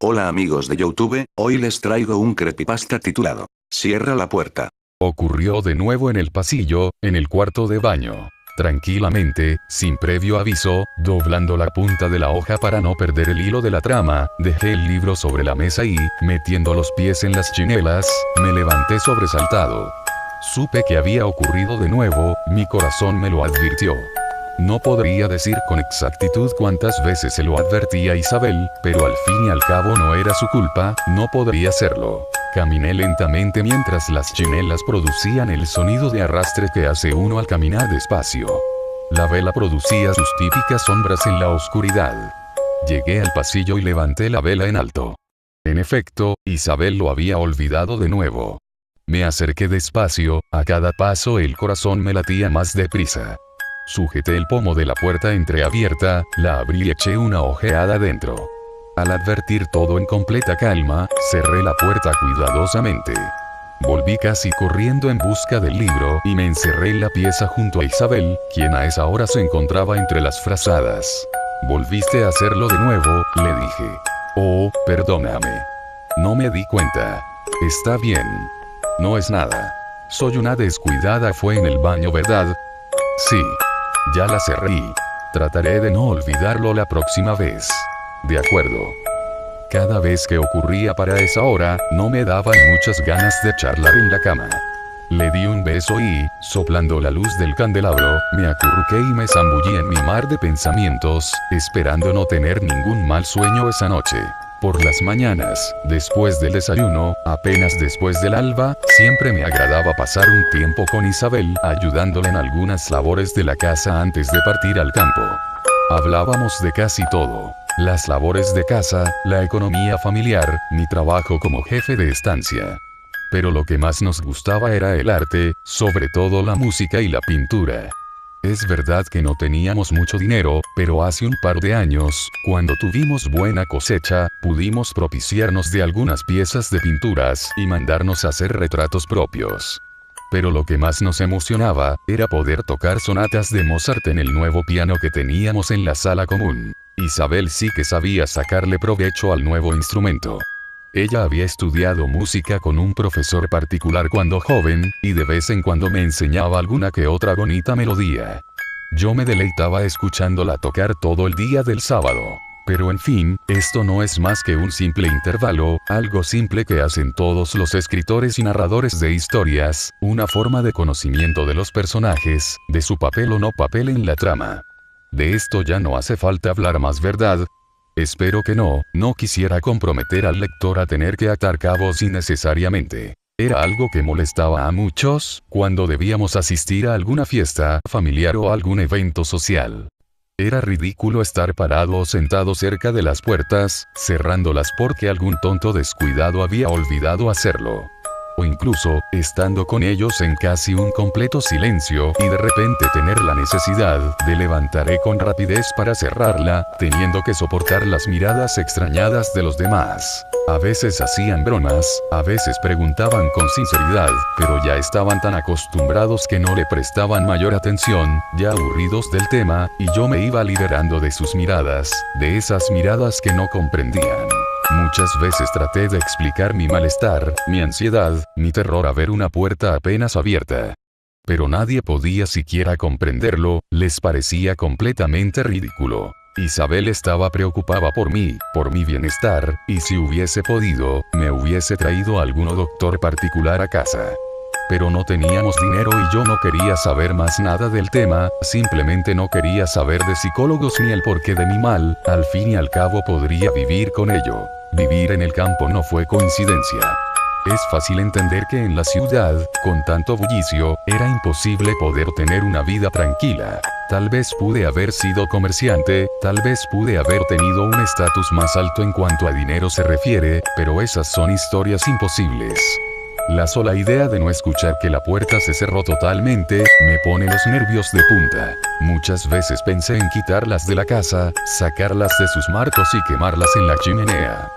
Hola amigos de YouTube, hoy les traigo un creepypasta titulado Cierra la puerta. Ocurrió de nuevo en el pasillo, en el cuarto de baño. Tranquilamente, sin previo aviso, doblando la punta de la hoja para no perder el hilo de la trama, dejé el libro sobre la mesa y, metiendo los pies en las chinelas, me levanté sobresaltado. Supe que había ocurrido de nuevo, mi corazón me lo advirtió. No podría decir con exactitud cuántas veces se lo advertía a Isabel, pero al fin y al cabo no era su culpa, no podría serlo. Caminé lentamente mientras las chinelas producían el sonido de arrastre que hace uno al caminar despacio. La vela producía sus típicas sombras en la oscuridad. Llegué al pasillo y levanté la vela en alto. En efecto, Isabel lo había olvidado de nuevo. Me acerqué despacio, a cada paso el corazón me latía más deprisa. Sujeté el pomo de la puerta entreabierta, la abrí y eché una ojeada dentro. Al advertir todo en completa calma, cerré la puerta cuidadosamente. Volví casi corriendo en busca del libro y me encerré en la pieza junto a Isabel, quien a esa hora se encontraba entre las frazadas. «¿Volviste a hacerlo de nuevo?», le dije. «Oh, perdóname. No me di cuenta. Está bien. No es nada. Soy una descuidada. Fue en el baño, ¿verdad?» «Sí. Ya la cerré. Trataré de no olvidarlo la próxima vez». «De acuerdo». Cada vez que ocurría para esa hora, no me daban muchas ganas de charlar en la cama. Le di un beso y, soplando la luz del candelabro, me acurruqué y me zambullí en mi mar de pensamientos, esperando no tener ningún mal sueño esa noche. Por las mañanas, después del desayuno, apenas después del alba, siempre me agradaba pasar un tiempo con Isabel, ayudándola en algunas labores de la casa antes de partir al campo. Hablábamos de casi todo. Las labores de casa, la economía familiar, mi trabajo como jefe de estancia. Pero lo que más nos gustaba era el arte, sobre todo la música y la pintura. Es verdad que no teníamos mucho dinero, pero hace un par de años, cuando tuvimos buena cosecha, pudimos propiciarnos de algunas piezas de pinturas y mandarnos a hacer retratos propios. Pero lo que más nos emocionaba, era poder tocar sonatas de Mozart en el nuevo piano que teníamos en la sala común. Isabel sí que sabía sacarle provecho al nuevo instrumento. Ella había estudiado música con un profesor particular cuando joven, y de vez en cuando me enseñaba alguna que otra bonita melodía. Yo me deleitaba escuchándola tocar todo el día del sábado. Pero en fin, esto no es más que un simple intervalo, algo simple que hacen todos los escritores y narradores de historias, una forma de conocimiento de los personajes, de su papel o no papel en la trama. De esto ya no hace falta hablar más, ¿verdad? Espero que no quisiera comprometer al lector a tener que atar cabos innecesariamente. Era algo que molestaba a muchos, cuando debíamos asistir a alguna fiesta familiar o algún evento social. Era ridículo estar parado o sentado cerca de las puertas, cerrándolas porque algún tonto descuidado había olvidado hacerlo. O incluso, estando con ellos en casi un completo silencio y de repente tener la necesidad de levantarme con rapidez para cerrarla, teniendo que soportar las miradas extrañadas de los demás. A veces hacían bromas, a veces preguntaban con sinceridad, pero ya estaban tan acostumbrados que no le prestaban mayor atención, ya aburridos del tema, y yo me iba liberando de sus miradas, de esas miradas que no comprendían. Muchas veces traté de explicar mi malestar, mi ansiedad, mi terror a ver una puerta apenas abierta. Pero nadie podía siquiera comprenderlo, les parecía completamente ridículo. Isabel estaba preocupada por mi bienestar, y si hubiese podido, me hubiese traído a algún doctor particular a casa. Pero no teníamos dinero y yo no quería saber más nada del tema, simplemente no quería saber de psicólogos ni el porqué de mi mal, al fin y al cabo podría vivir con ello. Vivir en el campo no fue coincidencia. Es fácil entender que en la ciudad, con tanto bullicio, era imposible poder tener una vida tranquila. Tal vez pude haber sido comerciante, tal vez pude haber tenido un estatus más alto en cuanto a dinero se refiere, pero esas son historias imposibles. La sola idea de no escuchar que la puerta se cerró totalmente, me pone los nervios de punta. Muchas veces pensé en quitarlas de la casa, sacarlas de sus marcos y quemarlas en la chimenea.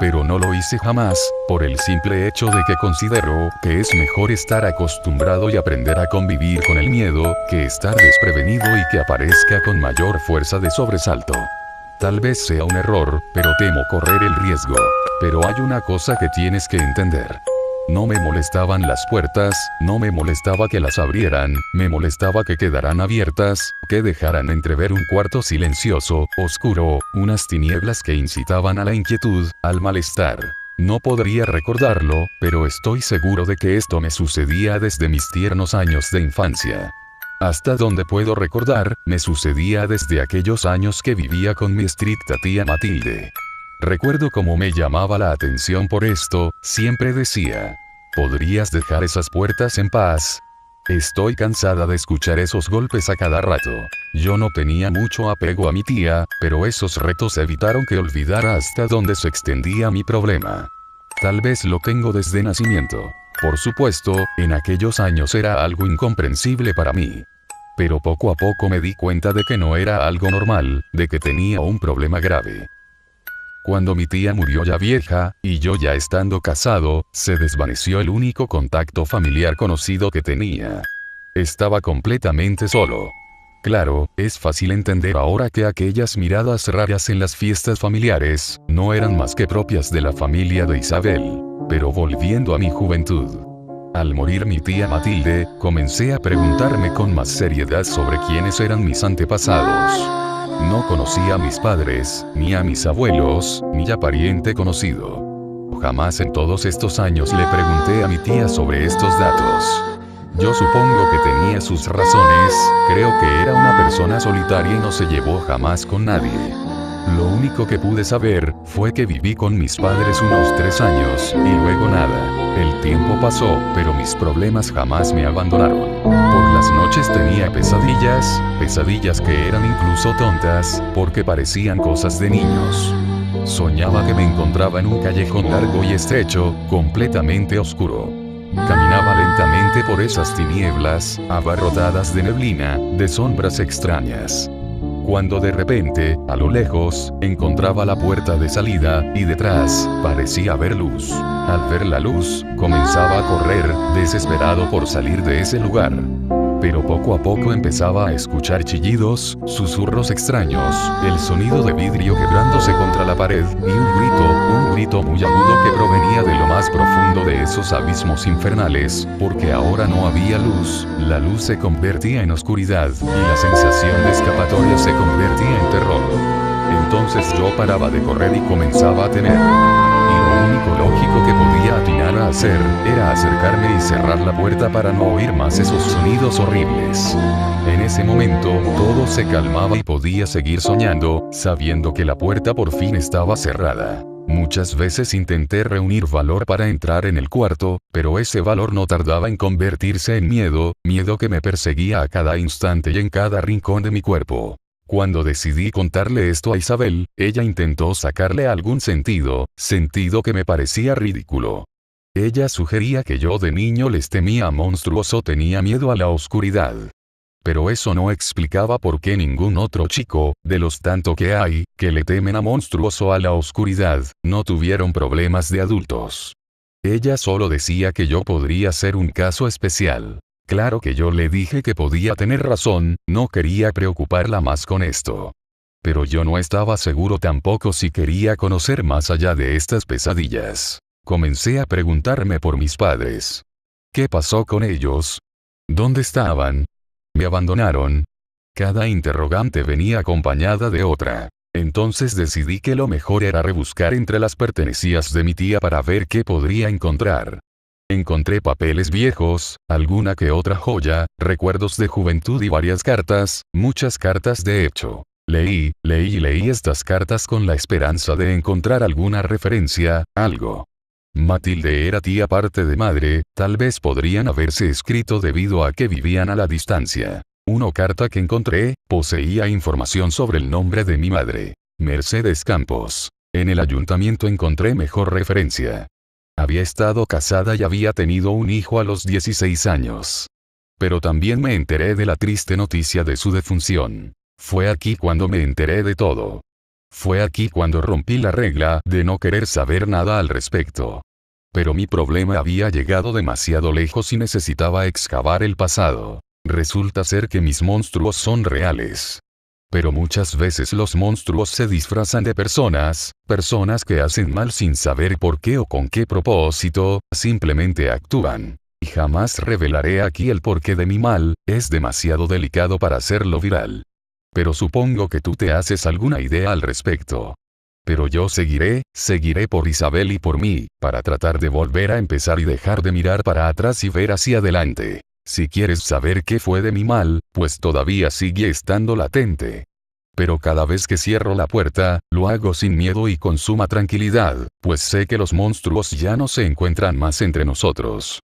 Pero no lo hice jamás, por el simple hecho de que considero que es mejor estar acostumbrado y aprender a convivir con el miedo, que estar desprevenido y que aparezca con mayor fuerza de sobresalto. Tal vez sea un error, pero temo correr el riesgo. Pero hay una cosa que tienes que entender. No me molestaban las puertas, no me molestaba que las abrieran, me molestaba que quedaran abiertas, que dejaran entrever un cuarto silencioso, oscuro, unas tinieblas que incitaban a la inquietud, al malestar. No podría recordarlo, pero estoy seguro de que esto me sucedía desde mis tiernos años de infancia. Hasta donde puedo recordar, me sucedía desde aquellos años que vivía con mi estricta tía Matilde. Recuerdo cómo me llamaba la atención por esto, siempre decía: ¿podrías dejar esas puertas en paz? Estoy cansada de escuchar esos golpes a cada rato. Yo no tenía mucho apego a mi tía, pero esos retos evitaron que olvidara hasta dónde se extendía mi problema. Tal vez lo tengo desde nacimiento. Por supuesto, en aquellos años era algo incomprensible para mí. Pero poco a poco me di cuenta de que no era algo normal, de que tenía un problema grave. Cuando mi tía murió ya vieja, y yo ya estando casado, se desvaneció el único contacto familiar conocido que tenía. Estaba completamente solo. Claro, es fácil entender ahora que aquellas miradas raras en las fiestas familiares, no eran más que propias de la familia de Isabel. Pero volviendo a mi juventud. Al morir mi tía Matilde, comencé a preguntarme con más seriedad sobre quiénes eran mis antepasados. No conocía a mis padres, ni a mis abuelos, ni a pariente conocido. Jamás en todos estos años le pregunté a mi tía sobre estos datos. Yo supongo que tenía sus razones, creo que era una persona solitaria y no se llevó jamás con nadie. Lo único que pude saber fue que viví con mis padres unos 3 años, y luego nada. El tiempo pasó, pero mis problemas jamás me abandonaron. Por las noches tenía pesadillas que eran incluso tontas, porque parecían cosas de niños. Soñaba que me encontraba en un callejón largo y estrecho, completamente oscuro. Caminaba lentamente por esas tinieblas, abarrotadas de neblina, de sombras extrañas. Cuando de repente, a lo lejos, encontraba la puerta de salida, y detrás, parecía haber luz. Al ver la luz, comenzaba a correr, desesperado por salir de ese lugar. Pero poco a poco empezaba a escuchar chillidos, susurros extraños, el sonido de vidrio quebrándose contra la pared, y un grito muy agudo que provenía de lo más profundo de esos abismos infernales, porque ahora no había luz, la luz se convertía en oscuridad, y la sensación de escapatoria se convertía en terror. Entonces yo paraba de correr y comenzaba a temer. Y lo único lógico que podía atinar a hacer, era acercarme y cerrar la puerta para no oír más esos sonidos horribles. En ese momento, todo se calmaba y podía seguir soñando, sabiendo que la puerta por fin estaba cerrada. Muchas veces intenté reunir valor para entrar en el cuarto, pero ese valor no tardaba en convertirse en miedo, miedo que me perseguía a cada instante y en cada rincón de mi cuerpo. Cuando decidí contarle esto a Isabel, ella intentó sacarle algún sentido que me parecía ridículo. Ella sugería que yo de niño les temía a monstruos o tenía miedo a la oscuridad. Pero eso no explicaba por qué ningún otro chico, de los tanto que hay, que le temen a monstruos o a la oscuridad, no tuvieron problemas de adultos. Ella solo decía que yo podría ser un caso especial. Claro que yo le dije que podía tener razón, no quería preocuparla más con esto. Pero yo no estaba seguro tampoco si quería conocer más allá de estas pesadillas. Comencé a preguntarme por mis padres. ¿Qué pasó con ellos? ¿Dónde estaban? ¿Me abandonaron? Cada interrogante venía acompañada de otra. Entonces decidí que lo mejor era rebuscar entre las pertenencias de mi tía para ver qué podría encontrar. Encontré papeles viejos, alguna que otra joya, recuerdos de juventud y varias cartas, muchas cartas de hecho. Leí estas cartas con la esperanza de encontrar alguna referencia, algo. Matilde era tía parte de madre, tal vez podrían haberse escrito debido a que vivían a la distancia. Una carta que encontré, poseía información sobre el nombre de mi madre, Mercedes Campos. En el ayuntamiento encontré mejor referencia. Había estado casada y había tenido un hijo a los 16 años. Pero también me enteré de la triste noticia de su defunción. Fue aquí cuando me enteré de todo. Fue aquí cuando rompí la regla de no querer saber nada al respecto. Pero mi problema había llegado demasiado lejos y necesitaba excavar el pasado. Resulta ser que mis monstruos son reales. Pero muchas veces los monstruos se disfrazan de personas que hacen mal sin saber por qué o con qué propósito, simplemente actúan. Y jamás revelaré aquí el porqué de mi mal, es demasiado delicado para hacerlo viral. Pero supongo que tú te haces alguna idea al respecto. Pero yo seguiré por Isabel y por mí, para tratar de volver a empezar y dejar de mirar para atrás y ver hacia adelante. Si quieres saber qué fue de mi mal, pues todavía sigue estando latente. Pero cada vez que cierro la puerta, lo hago sin miedo y con suma tranquilidad, pues sé que los monstruos ya no se encuentran más entre nosotros.